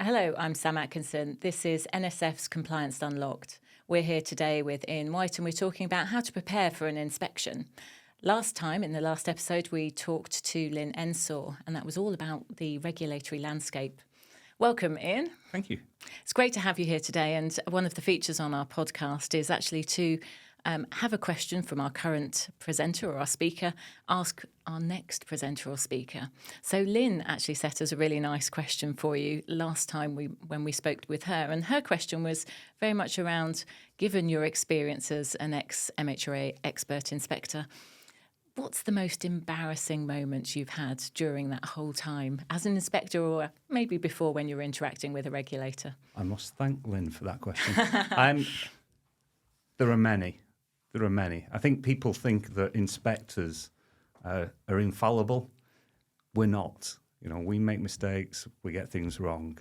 Hello, I'm Sam Atkinson. This is NSF's Compliance Unlocked. We're here today with Ian White and we're talking about how to prepare for an inspection. Last time, in the last episode, we talked to Lynn Ensor, and that was all about the regulatory landscape. Welcome, Ian. Thank you. It's great to have you here today, and one of the features on our podcast is actually to have a question from our current presenter or our speaker, ask our next presenter or speaker. So Lynn actually set us a really nice question for you last time when we spoke with her, and her question was very much around, given your experience as an ex-MHRA Expert Inspector, what's the most embarrassing moment you've had during that whole time as an inspector, or maybe before when you were interacting with a regulator? I must thank Lynn for that question. There are many. I think people think that inspectors are infallible. We're not. We make mistakes, we get things wrong.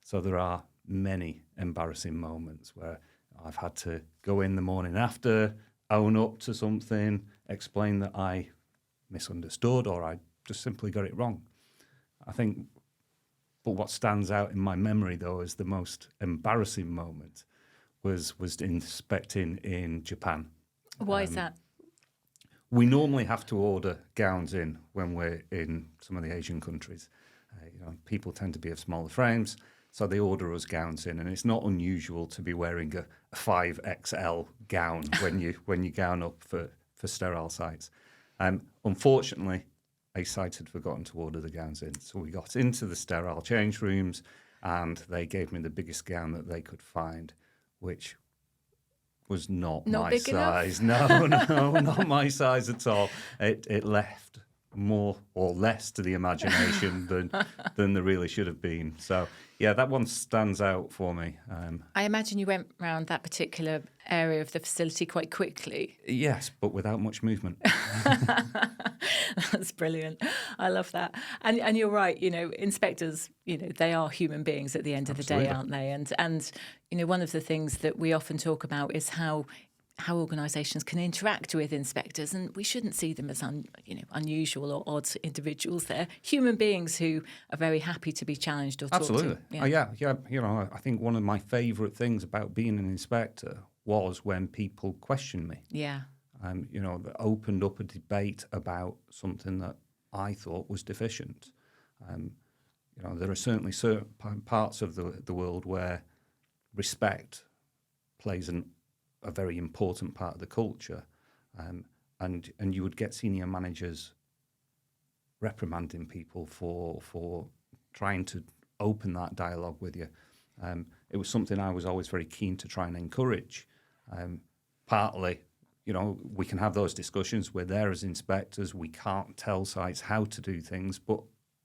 So there are many embarrassing moments where I've had to go in the morning after, own up to something, explain that I misunderstood or I just simply got it wrong. But what stands out in my memory, though, as the most embarrassing moment was inspecting in Japan. Why is that? We normally have to order gowns in when we're in some of the Asian countries. People tend to be of smaller frames, so they order us gowns in, and it's not unusual to be wearing a 5XL gown when you gown up for sterile sites. Unfortunately, a site had forgotten to order the gowns in, so we got into the sterile change rooms, and they gave me the biggest gown that they could find, which was not my big size. enough? No, not my size at all. It left more or less to the imagination than there really should have been. So, yeah, that one stands out for me. I imagine you went around that particular area of the facility quite quickly. Yes, but without much movement. That's brilliant. I love that. And you're right, inspectors, they are human beings at the end of the day, aren't they? And one of the things that we often talk about is how organisations can interact with inspectors, and we shouldn't see them as unusual or odd individuals. They're human beings who are very happy to be challenged or talked to. Absolutely. Yeah. I think one of my favourite things about being an inspector was when people questioned me. Yeah. That opened up a debate about something that I thought was deficient. There are certainly certain parts of the world where respect plays a very important part of the culture, and you would get senior managers reprimanding people for trying to open that dialogue with you. It was something I was always very keen to try and encourage. Partly, we can have those discussions. We're there as inspectors. We can't tell sites how to do things, but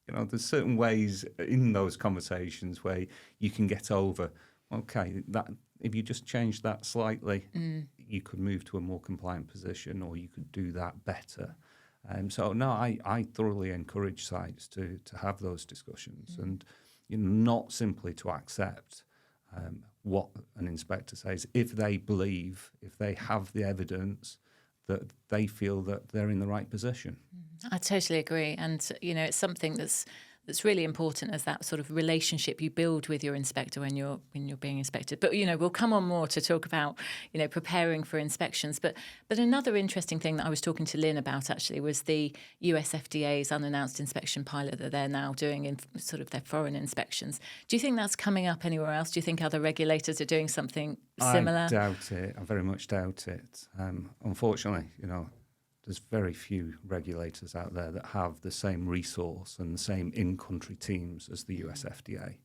there's certain ways in those conversations where you can get over. Okay, that if you just change that slightly, you could move to a more compliant position, or you could do that better. I thoroughly encourage sites to have those discussions, and not simply to accept what an inspector says if they have the evidence that they feel that they're in the right position. I totally agree, and it's something that's really important, as that sort of relationship you build with your inspector when you're being inspected. But we'll come on more to talk about preparing for inspections. But another interesting thing that I was talking to Lynn about actually was the US FDA's unannounced inspection pilot that they're now doing in sort of their foreign inspections. Do you think that's coming up anywhere else? Do you think other regulators are doing something similar? I doubt it. I very much doubt it. Unfortunately, there's very few regulators out there that have the same resource and the same in-country teams as the US FDA.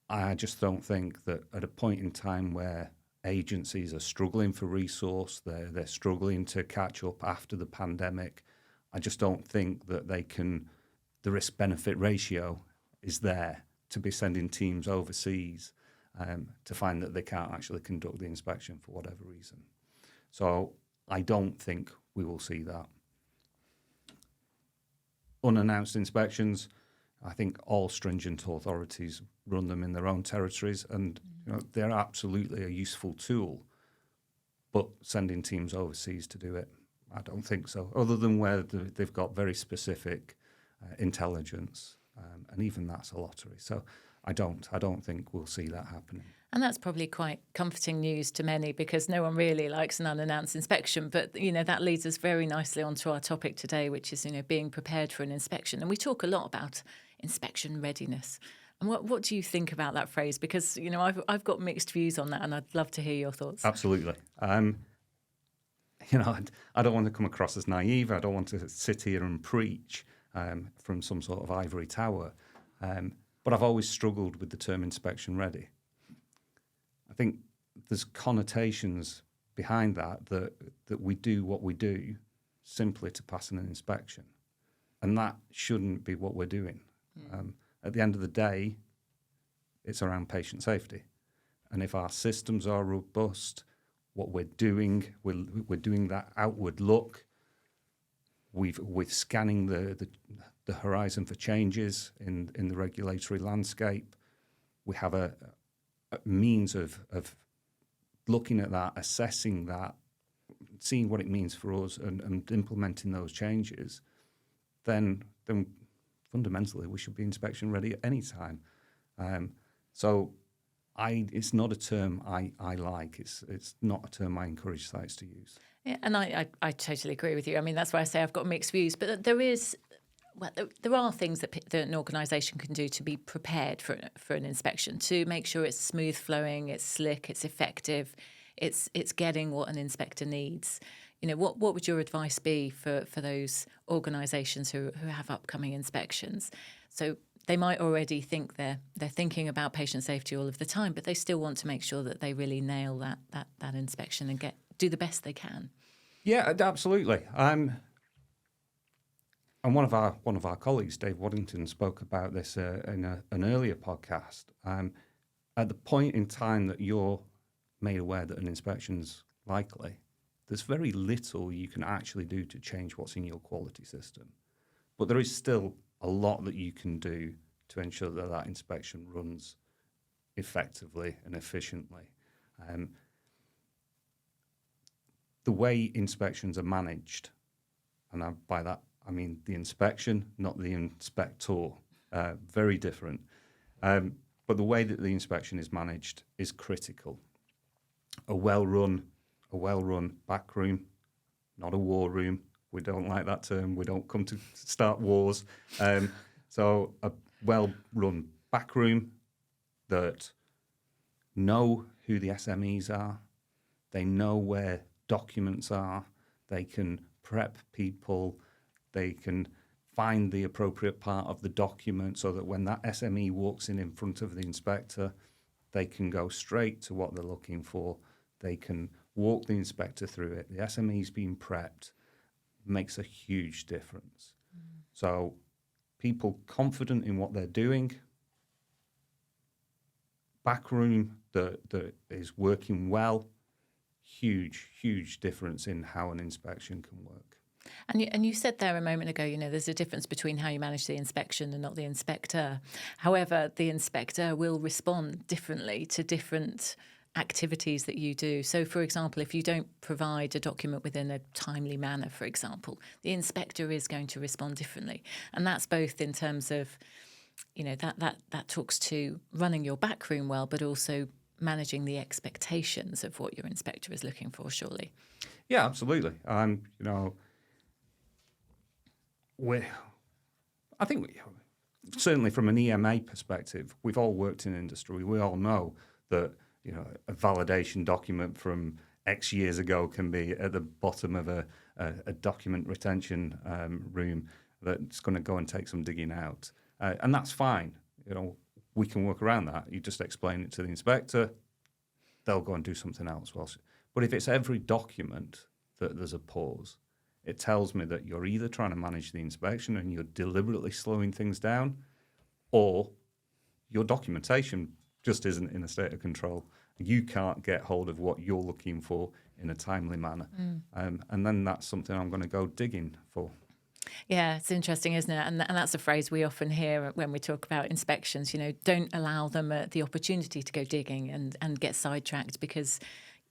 I just don't think that at a point in time where agencies are struggling for resource, they're struggling to catch up after the pandemic, I just don't think that the risk-benefit ratio is there to be sending teams overseas to find that they can't actually conduct the inspection for whatever reason. So I don't think we will see that. Unannounced inspections, I think all stringent authorities run them in their own territories, and they're absolutely a useful tool. But sending teams overseas to do it, I don't think so, other than where they've got very specific intelligence and even that's a lottery. So I don't think we'll see that happening. And that's probably quite comforting news to many, because no one really likes an unannounced inspection. But, that leads us very nicely onto our topic today, which is, being prepared for an inspection. And we talk a lot about inspection readiness. And what do you think about that phrase? Because, I've got mixed views on that, and I'd love to hear your thoughts. Absolutely. I don't want to come across as naive. I don't want to sit here and preach from some sort of ivory tower. But I've always struggled with the term inspection ready. I think there's connotations behind that we do what we do simply to pass an inspection. And that shouldn't be what we're doing. At the end of the day, it's around patient safety. And if our systems are robust, what we're doing, we're doing that outward look. We're scanning the horizon for changes in the regulatory landscape. We have a means of looking at that, assessing that, seeing what it means for us, and implementing those changes. Then fundamentally we should be inspection ready at any time. It's not a term I like. It's not a term I encourage sites to use. Yeah, and I totally agree with you. I mean, that's why I say I've got mixed views. But there are things that an organisation can do to be prepared for an inspection, to make sure it's smooth flowing, it's slick, it's effective, it's getting what an inspector needs. What would your advice be for those organisations who have upcoming inspections? So they might already think they're thinking about patient safety all of the time, but they still want to make sure that they really nail that inspection and do the best they can. Yeah, absolutely. And one of our colleagues, Dave Waddington, spoke about this in an earlier podcast. At the point in time that you're made aware that an inspection's likely, there's very little you can actually do to change what's in your quality system. But there is still a lot that you can do to ensure that inspection runs effectively and efficiently. The way inspections are managed, and by that I mean the inspection, not the inspector, very different. But the way that the inspection is managed is critical. A well-run back room, not a war room. We don't like that term. We don't come to start wars. So a well-run back room that know who the SMEs are. They know where documents are. They can prep people. They can find the appropriate part of the document so that when that SME walks in front of the inspector, they can go straight to what they're looking for. They can walk the inspector through it. The SME's being prepped makes a huge difference. So people confident in what they're doing, backroom that is working well, huge difference in how an inspection can work. And you said there a moment ago, there's a difference between how you manage the inspection and not the inspector. However, the inspector will respond differently to different activities that you do. So, for example, if you don't provide a document within a timely manner, for example, the inspector is going to respond differently. And that's both in terms of, that talks to running your backroom well, but also managing the expectations of what your inspector is looking for, surely. Yeah, absolutely. I think certainly from an EMA perspective, we've all worked in industry. We all know that a validation document from X years ago can be at the bottom of a document retention room that's going to go and take some digging out, and that's fine. We can work around that. You just explain it to the inspector, they'll go and do something else. But if it's every document that there's a pause, it tells me that you're either trying to manage the inspection and you're deliberately slowing things down, or your documentation just isn't in a state of control. You can't get hold of what you're looking for in a timely manner. And then that's something I'm going to go digging for. Yeah, it's interesting, isn't it? And that's a phrase we often hear when we talk about inspections, don't allow them the opportunity to go digging and get sidetracked because,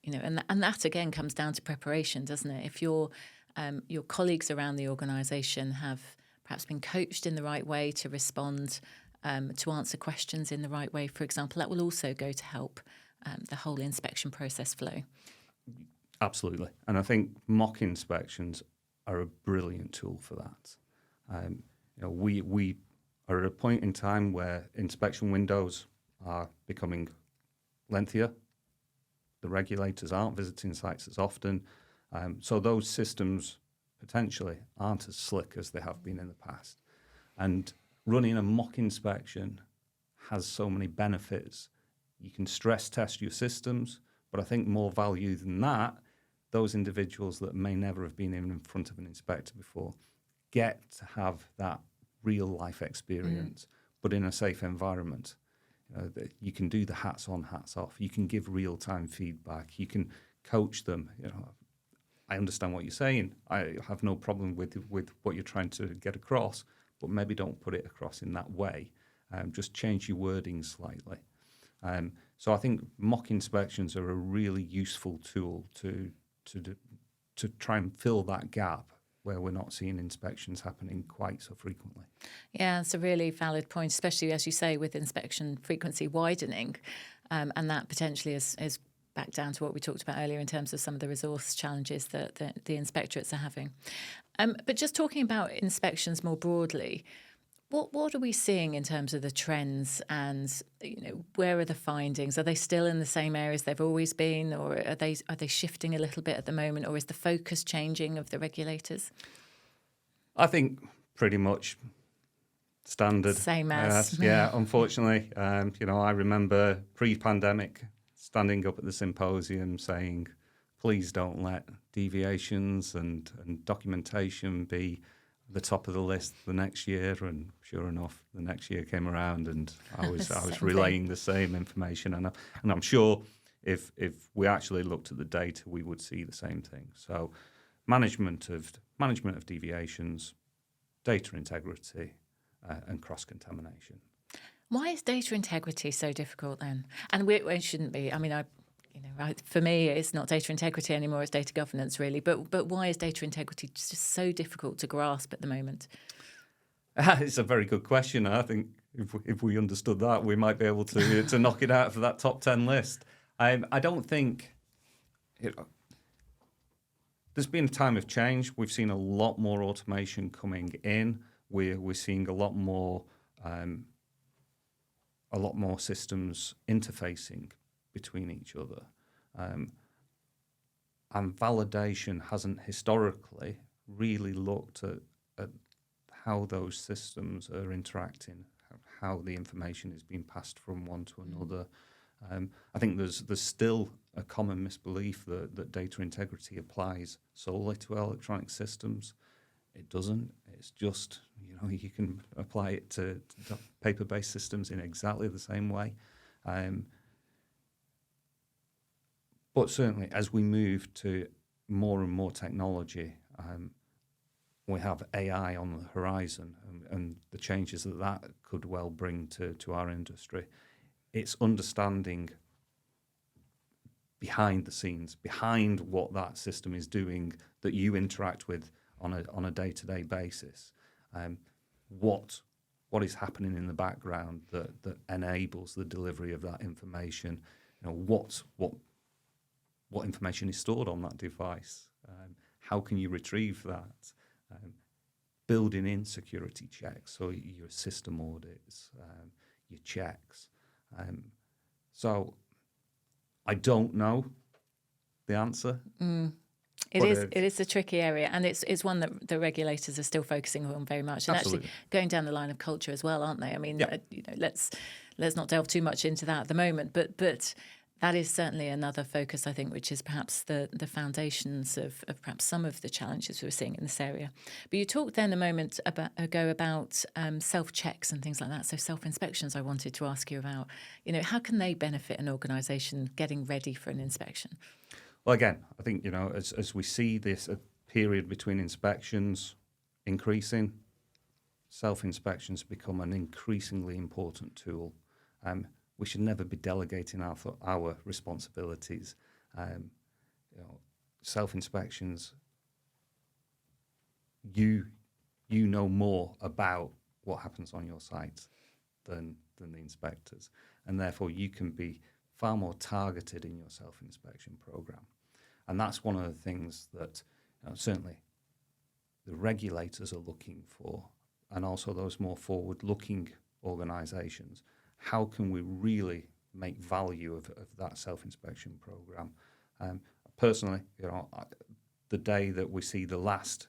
and that again comes down to preparation, doesn't it? If your colleagues around the organisation have perhaps been coached in the right way to respond, to answer questions in the right way, for example, that will also go to help the whole inspection process flow. Absolutely. And I think mock inspections are a brilliant tool for that. We are at a point in time where inspection windows are becoming lengthier. The regulators aren't visiting sites as often. So those systems potentially aren't as slick as they have been in the past. And running a mock inspection has so many benefits. You can stress test your systems, but I think more value than that, those individuals that may never have been in front of an inspector before get to have that real life experience, but in a safe environment. You can do the hats on, hats off. You can give real time feedback. You can coach them. I understand what you're saying. I have no problem with what you're trying to get across, but maybe don't put it across in that way. Just change your wording slightly. So I think mock inspections are a really useful tool to try and fill that gap where we're not seeing inspections happening quite so frequently. Yeah, it's a really valid point, especially, as you say, with inspection frequency widening, and that potentially is back down to what we talked about earlier in terms of some of the resource challenges that the inspectorates are having. But just talking about inspections more broadly, what are we seeing in terms of the trends, and where are the findings? Are they still in the same areas they've always been, or are they shifting a little bit at the moment, or is the focus changing of the regulators? I think pretty much standard. Same as. Yeah, unfortunately. I remember pre-pandemic standing up at the symposium saying, please don't let deviations and documentation be the top of the list the next year. And sure enough, the next year came around and I was relaying the same information. And I'm sure if we actually looked at the data, we would see the same thing. So management of deviations, data integrity, and cross-contamination. Why is data integrity so difficult then? And it shouldn't be. I mean, for me, it's not data integrity anymore; it's data governance, really. But why is data integrity just so difficult to grasp at the moment? It's a very good question. I think if we understood that, we might be able to knock it out for that top 10 list. I don't think there's been a time of change. We've seen a lot more automation coming in. We're seeing a lot more systems interfacing between each other. And validation hasn't historically really looked at how those systems are interacting, how the information is being passed from one to another. I think there's still a common misbelief that data integrity applies solely to electronic systems. It doesn't. It's just, you can apply it to paper-based systems in exactly the same way. But certainly, as we move to more and more technology, we have AI on the horizon, and the changes that could well bring to our industry. It's understanding behind the scenes, behind what that system is doing that you interact with on a day-to-day basis. What is happening in the background that enables the delivery of that information? What information is stored on that device? How can you retrieve that? Building in security checks, so your system audits, your checks. So I don't know the answer. It is a tricky area, and it's one that the regulators are still focusing on very much, and Absolutely. actually going down the line of culture as well, aren't they? I mean, Yeah. Let's not delve too much into that at the moment, but that is certainly another focus, I think, which is perhaps the foundations of perhaps some of the challenges we're seeing in this area. But you talked then a moment ago about self-checks and things like that, so self-inspections I wanted to ask you about. How can they benefit an organisation getting ready for an inspection? Well, again, I think, as we see this period between inspections increasing, self-inspections become an increasingly important tool. We should never be delegating our responsibilities. Self-inspections, you you know more about what happens on your site than the inspectors, and therefore you can be far more targeted in your self-inspection program. And that's one of the things that certainly the regulators are looking for, and also those more forward-looking organisations. How can we really make value of that self-inspection program? Personally, the day that we see the last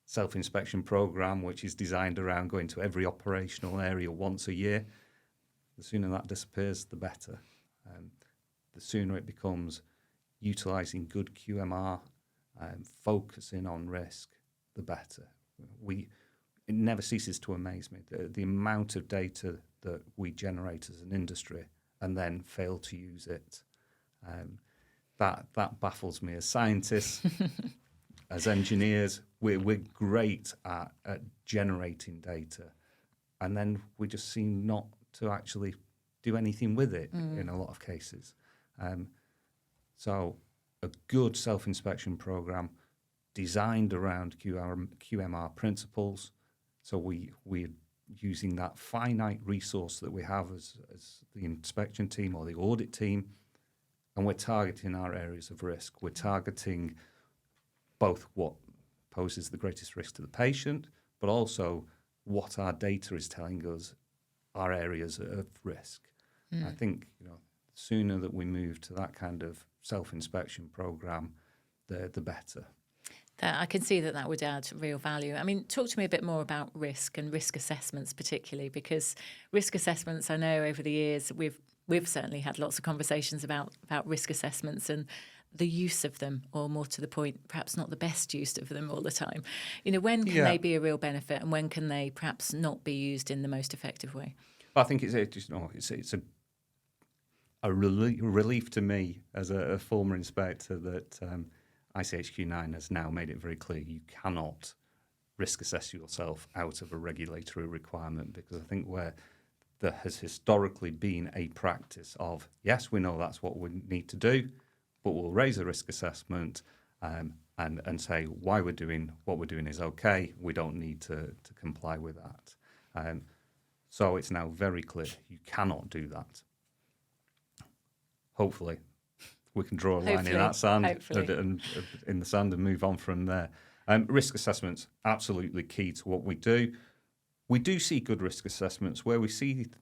self-inspection program, which is designed around going to every operational area once a year, the sooner that disappears, the better. The sooner it becomes utilising good QMR, focusing on risk, the better. It never ceases to amaze me, the amount of data that we generate as an industry and then fail to use it. That baffles me as scientists. As engineers, we're great at generating data, and then we just seem not to actually do anything with it in a lot of cases. So a good self-inspection program designed around QMR principles. So we're using that finite resource that we have as the inspection team or the audit team, and we're targeting our areas of risk. We're targeting both what poses the greatest risk to the patient, but also what our data is telling us are areas of risk. I think the sooner that we move to that kind of self-inspection program, the better. I can see that would add real value. I mean, talk to me a bit more about risk and risk assessments particularly, because risk assessments, I know over the years we've certainly had lots of conversations about risk assessments and the use of them, or more to the point, perhaps not the best use of them all the time. When can they be a real benefit, and when can they perhaps not be used in the most effective way? I think it's a relief to me as a former inspector that ICHQ 9 has now made it very clear you cannot risk assess yourself out of a regulatory requirement, because I think where there has historically been a practice of, yes, we know that's what we need to do, but we'll raise a risk assessment and say why we're doing what we're doing is okay. We don't need to comply with that. So it's now very clear you cannot do that. Hopefully, we can draw a line in that sand and in the sand and move on from there. Risk assessments, absolutely key to what we do. We do see good risk assessments. Where we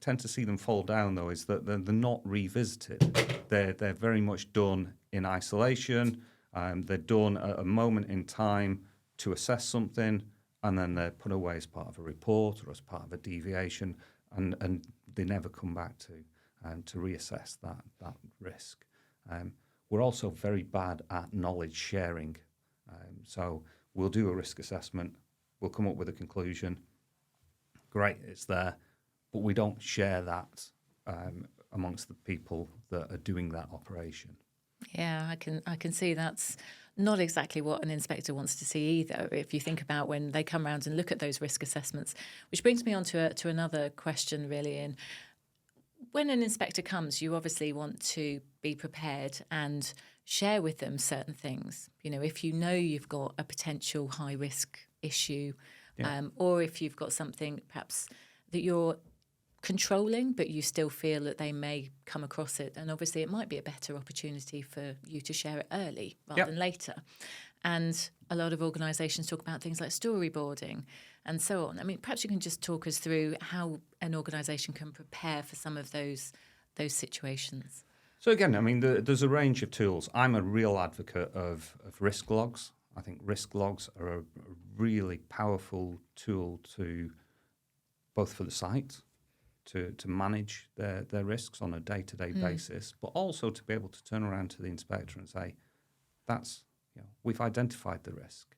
tend to see them fall down, though, is that they're not revisited. They're very much done in isolation. They're done at a moment in time to assess something, and then they're put away as part of a report or as part of a deviation, and they never come back to reassess that risk. We're also very bad at knowledge sharing. So we'll do a risk assessment, we'll come up with a conclusion. Great, it's there, but we don't share that amongst the people that are doing that operation. Yeah, I can see that's not exactly what an inspector wants to see either, if you think about when they come around and look at those risk assessments. Which brings me on to another question, really. And when an inspector comes, you obviously want to be prepared and share with them certain things. If you've got a potential high-risk issue, or if you've got something perhaps that you're controlling, but you still feel that they may come across it. And obviously it might be a better opportunity for you to share it early rather than later. And a lot of organisations talk about things like storyboarding and so on. I mean, perhaps you can just talk us through how an organisation can prepare for some of those situations. So again, I mean, there's a range of tools. I'm a real advocate of risk logs. I think risk logs are a really powerful tool to both for the site to manage their risks on a day-to-day basis, but also to be able to turn around to the inspector and say, we've identified the risk.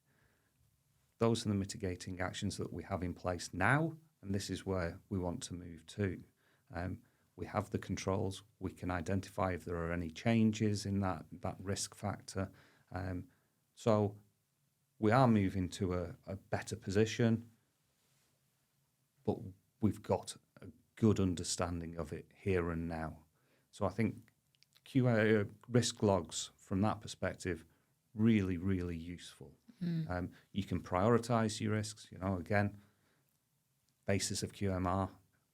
Those are the mitigating actions that we have in place now, and this is where we want to move to. We have the controls. We can identify if there are any changes in that risk factor. So we are moving to a better position, but we've got a good understanding of it here and now. So I think QA risk logs from that perspective, really, really useful. You can prioritise your risks. Again, basis of QMR,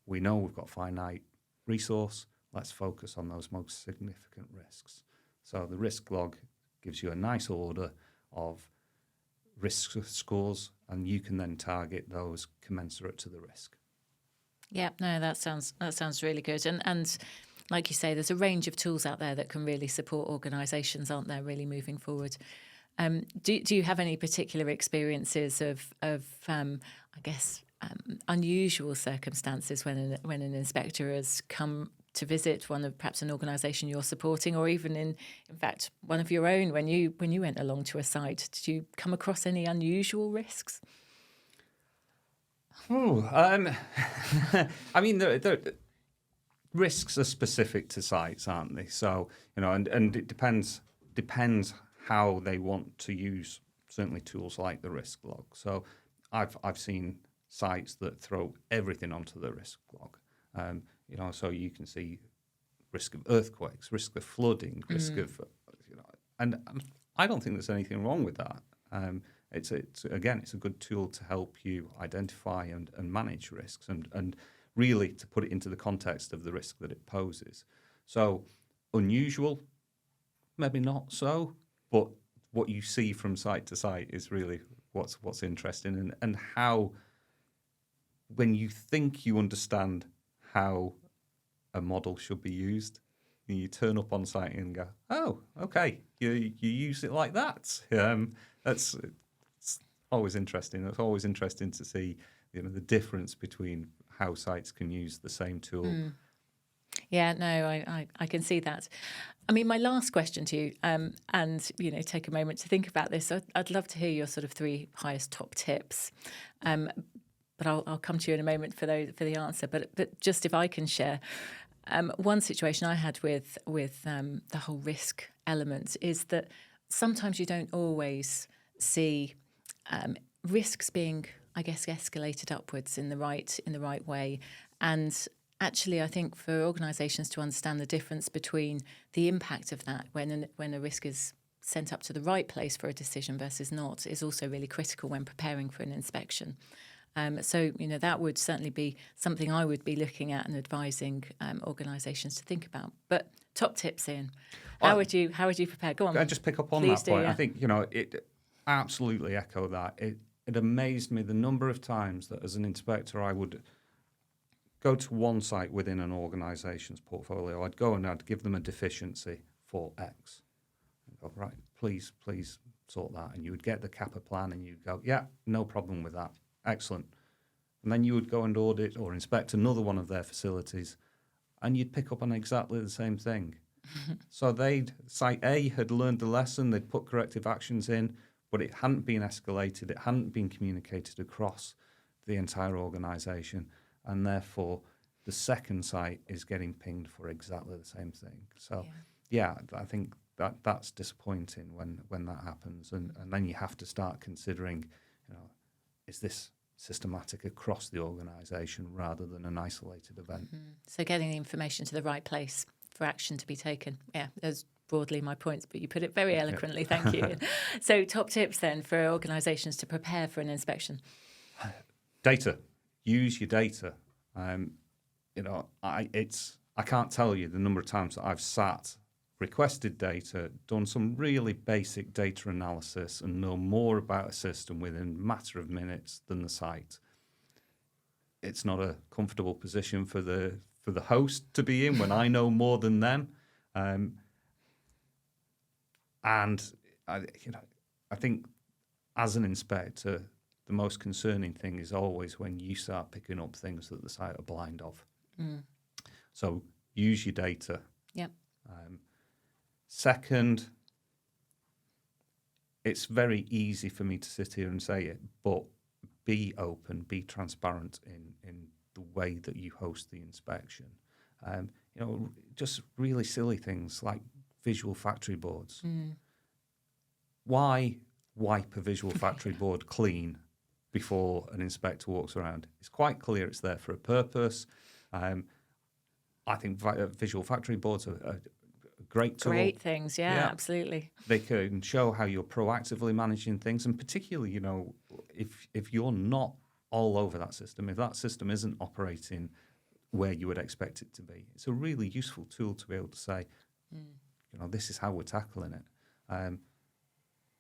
we know we've got finite resource. Let's focus on those most significant risks. So the risk log gives you a nice order of risk scores, and you can then target those commensurate to the risk. Yeah, no, that sounds really good. And like you say, there's a range of tools out there that can really support organisations, aren't there, really moving forward. Do you have any particular experiences of unusual circumstances when an inspector has come to visit perhaps an organisation you're supporting, or even in fact one of your own when you went along to a site? Did you come across any unusual risks? I mean, the risks are specific to sites, aren't they? So, and it depends how they want to use certainly tools like the risk log. So I've seen sites that throw everything onto the risk log. So you can see risk of earthquakes, risk of flooding, risk of, and I don't think there's anything wrong with that. It's a good tool to help you identify and manage risks and really to put it into the context of the risk that it poses. So unusual, maybe not so, but what you see from site to site is really what's interesting, and how when you think you understand how a model should be used, you turn up on site and go, oh, okay, you use it like that. It's always interesting. It's always interesting to see the difference between how sites can use the same tool. Yeah, no, I can see that. I mean, my last question to you, and take a moment to think about this. I'd love to hear your sort of 3 highest top tips, but I'll come to you in a moment for the answer. But just if I can share, one situation I had with the whole risk element is that sometimes you don't always see risks being, I guess, escalated upwards in the right way. And actually, I think for organisations to understand the difference between the impact of that when a risk is sent up to the right place for a decision versus not is also really critical when preparing for an inspection. So that would certainly be something I would be looking at and advising organisations to think about. But top tips, Ian. How would you prepare? Go on. I just pick up on Please that point. do, yeah. I think it absolutely echo that. It amazed me the number of times that as an inspector I would go to one site within an organisation's portfolio. I'd go and I'd give them a deficiency for X. I'd go, right, please sort that. And you would get the CAPA plan and you'd go, yeah, no problem with that. Excellent. And then you would go and audit or inspect another one of their facilities and you'd pick up on exactly the same thing. So site A had learned the lesson, they'd put corrective actions in, but it hadn't been escalated, it hadn't been communicated across the entire organisation, and therefore the second site is getting pinged for exactly the same thing. So, yeah I think that's disappointing when that happens, and then you have to start considering, is this systematic across the organisation rather than an isolated event? Mm-hmm. So getting the information to the right place for action to be taken. Yeah, those broadly my points, but you put it very eloquently. Thank you. So top tips then for organisations to prepare for an inspection. Data. Use your data. I can't tell you the number of times that I've requested data, done some really basic data analysis, and know more about a system within a matter of minutes than the site. It's not a comfortable position for the host to be in when I know more than them. And I think as an inspector, the most concerning thing is always when you start picking up things that the site are blind of. So use your data. Yep. Second, it's very easy for me to sit here and say it, but be open, be transparent in the way that you host the inspection. Just really silly things like visual factory boards. Why wipe a visual factory board clean before an inspector walks around? It's quite clear it's there for a purpose. I think visual factory boards are a great tool. Great things, yeah, absolutely. They can show how you're proactively managing things, and particularly, if you're not all over that system. If that system isn't operating where you would expect it to be, it's a really useful tool to be able to say, this is how we're tackling it.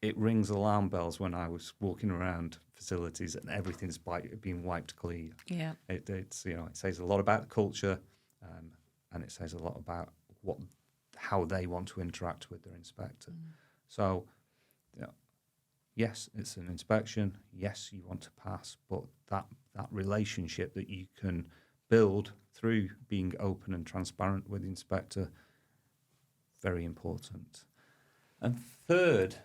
It rings alarm bells when I was walking around facilities and everything's being wiped clean. Yeah. It says a lot about the culture, and it says a lot about how they want to interact with their inspector. So, yes, it's an inspection. Yes, you want to pass, but that relationship that you can build through being open and transparent with the inspector, very important. And third,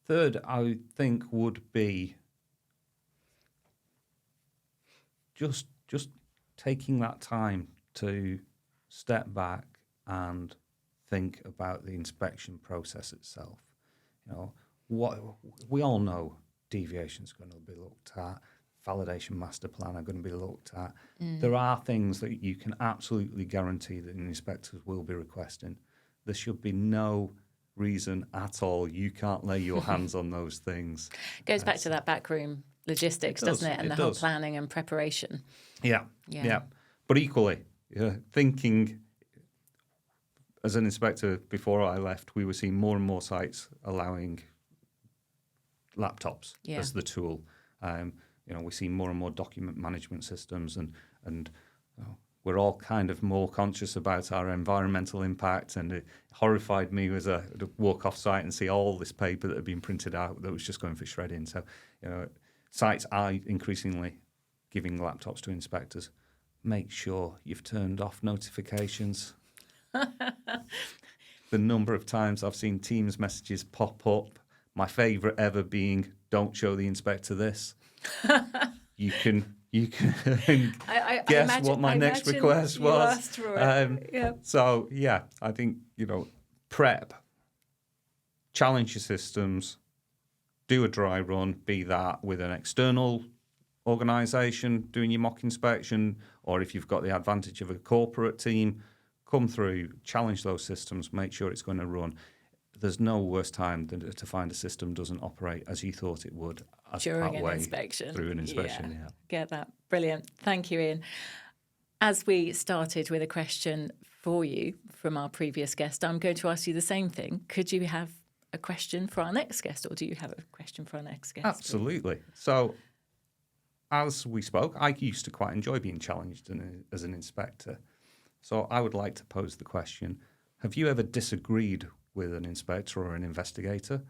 I think would be just taking that time to step back and think about the inspection process itself. What we all know, deviations are going to be looked at, validation master plan are going to be looked at. There are things that you can absolutely guarantee that inspectors will be requesting. There should be no reason at all you can't lay your hands on those things. Goes back to that backroom logistics, doesn't it? And the whole planning and preparation. Yeah. But equally, thinking as an inspector before I left, we were seeing more and more sites allowing laptops as the tool. We see more and more document management systems, and we're all kind of more conscious about our environmental impact. And it horrified me as I walk off site and see all this paper that had been printed out that was just going for shredding. So, sites are increasingly giving laptops to inspectors. Make sure you've turned off notifications. The number of times I've seen Teams messages pop up, my favourite ever being, don't show the inspector this. You can guess what my next request was. Asked for it. So, I think, prep, challenge your systems, do a dry run, be that with an external organisation doing your mock inspection, or if you've got the advantage of a corporate team, come through, challenge those systems, make sure it's going to run. There's no worse time than to find a system doesn't operate as you thought it would during an inspection. Through an inspection, yeah. Get that. Brilliant. Thank you, Ian. As we started with a question for you from our previous guest, I'm going to ask you the same thing. Could you have a question for our next guest, or do you have a question for our next guest? Absolutely. So, as we spoke, I used to quite enjoy being challenged as an inspector. So I would like to pose the question, have you ever disagreed with an inspector or an investigator?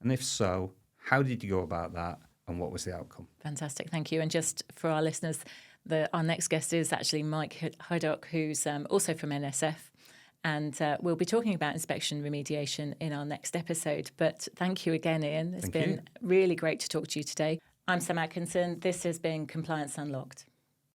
And if so, how did you go about that and what was the outcome? Fantastic, thank you. And just for our listeners, our next guest is actually Mike Hydock, who's also from NSF. And we'll be talking about inspection remediation in our next episode. But thank you again, Ian. It's been really great to talk to you today. I'm Sam Atkinson. This has been Compliance Unlocked.